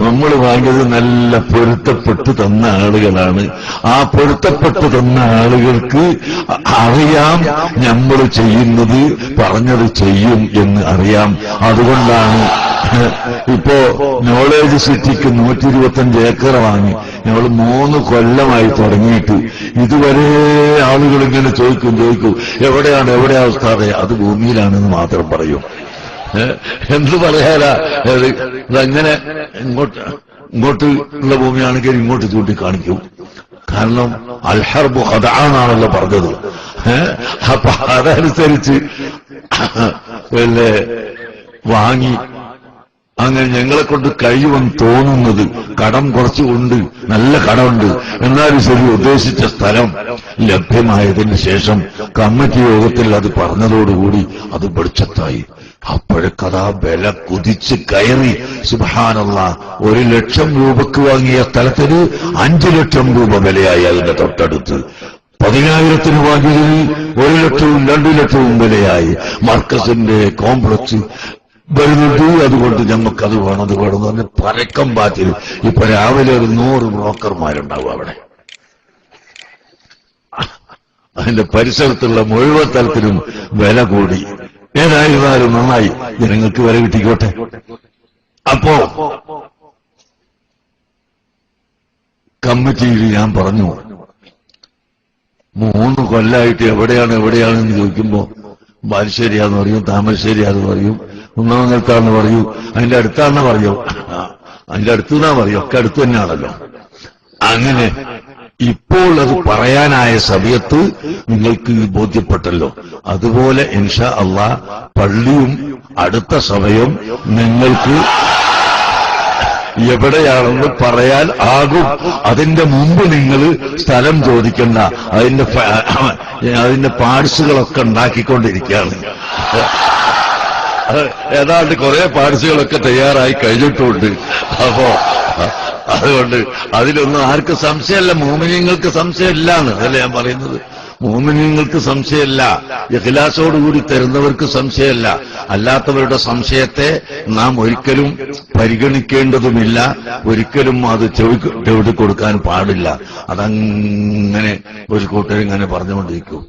നമ്മൾ വാങ്ങിയത് നല്ല പൊരുത്തപ്പെട്ട് തന്ന ആളുകളാണ്. ആ പൊരുത്തപ്പെട്ട് തന്ന ആളുകൾക്ക് അറിയാം നമ്മൾ ചെയ്യുന്നത് പറഞ്ഞത് ചെയ്യും എന്ന് അറിയാം. അതുകൊണ്ടാണ് ഇപ്പോ നോളേജ് സിറ്റിക്ക് 125 ഏക്കർ വാങ്ങി ഞങ്ങൾ 3 കൊല്ലമായി തുടങ്ങിയിട്ട് ഇതുവരെ ആളുകൾ ഇങ്ങനെ ചോദിക്കും എവിടെയാണ് ഉസ്താദേ? അത് ഭൂമിയിലാണെന്ന് മാത്രം പറയും. എന്ത് പറയാനാ? ഇതങ്ങനെ ഇങ്ങോട്ട് ഉള്ള ഭൂമിയാണെങ്കിൽ ഇങ്ങോട്ട് ചൂണ്ടിക്കാണിക്കും. കാരണം അൽഹർബു ഖദഅാണല്ലോ പറഞ്ഞത്. അപ്പൊ അതനുസരിച്ച് വാങ്ങി അങ്ങനെ ഞങ്ങളെ കൊണ്ട് കഴിയുമെന്ന് തോന്നുന്നത് കടം കുറച്ചുകൊണ്ട് നല്ല കടമുണ്ട്, എന്നാലും ശരി ഉദ്ദേശിച്ച സ്ഥലം ലഭ്യമായതിന് ശേഷം കമ്മിറ്റി യോഗത്തിൽ അത് പറഞ്ഞതോടുകൂടി അത് വെളിച്ചത്തായി. അപ്പോഴേക്കതാ വില കുതിച്ച് കയറി. സുബ്ഹാനല്ലാഹ്, 1 ലക്ഷം രൂപക്ക് വാങ്ങിയ സ്ഥലത്തിന് 5 ലക്ഷം രൂപ വിലയായി. അതിന്റെ തൊട്ടടുത്ത് 10,000-ന് വാങ്ങിയതിന് 1 ലക്ഷവും 2 ലക്ഷവും വിലയായി. മർക്കസിന്റെ കോംപ്ലക്സ് വരുന്നുണ്ട്, അതുകൊണ്ട് ഞങ്ങൾക്കത് വേണം അത് വേണം എന്ന് പറഞ്ഞ് പരക്കം പാറ്റിൽ. ഇപ്പൊ രാവിലെ ഒരു 100 ബ്രോക്കർമാരുണ്ടാവും അവിടെ. അതിന്റെ പരിസരത്തുള്ള മുഴുവൻ സ്ഥലത്തിനും വില കൂടി. ഏതായിരുന്നാലും നന്നായി, ജനങ്ങൾക്ക് വില കിട്ടിക്കോട്ടെ. അപ്പോ കമ്മിറ്റിയിൽ ഞാൻ പറഞ്ഞു, 3 കൊല്ലായിട്ട് എവിടെയാണെന്ന് ചോദിക്കുമ്പോ ബാലുശ്ശേരിയാന്ന് പറയും, താമരശ്ശേരിയാന്ന് പറയും, കുന്നമംഗലത്താന്ന് പറയൂ, അതിന്റെ അടുത്താന്ന് പറയൂ, അതിന്റെ അടുത്തുനിന്നാ പറയും, ഒക്കെ അടുത്ത് തന്നെയാണല്ലോ. അങ്ങനെ ഇപ്പോൾ അത് പറയാനായ സമയത്ത് നിങ്ങൾക്ക് ബോധ്യപ്പെട്ടല്ലോ. അതുപോലെ ഇൻഷാ അല്ലാഹ് പള്ളിയും അടുത്ത സമയം നിങ്ങൾക്ക് എവിടെയാണെന്ന് പറയാൻ ആകും. അതിന്റെ മുമ്പ് നിങ്ങൾ സ്ഥലം ചോദിക്കണ്ട. അതിന്റെ പാഴ്സുകളൊക്കെ ഉണ്ടാക്കിക്കൊണ്ടിരിക്കുകയാണ്. ഏതാണ്ട് കുറെ പാഴ്സുകളൊക്കെ തയ്യാറായി കഴിഞ്ഞിട്ടുണ്ട്. അപ്പോ അതുകൊണ്ട് അതിലൊന്നും ആർക്കും സംശയമല്ല. മോമിനീങ്ങൾക്ക് സംശയമില്ലാന്ന് അതല്ലേ ഞാൻ പറയുന്നത്. മോമിനീങ്ങൾക്ക് സംശയമല്ല, ഇഖ്ലാസോടുകൂടി തരുന്നവർക്ക് സംശയമല്ല. അല്ലാത്തവരുടെ സംശയത്തെ നാം ഒരിക്കലും പരിഗണിക്കേണ്ടതുമില്ല, ഒരിക്കലും അത് ചെവി കൊടുക്കാൻ പാടില്ല. അതങ്ങനെ ഒരു കൂട്ടരിങ്ങനെ പറഞ്ഞുകൊണ്ടിരിക്കും.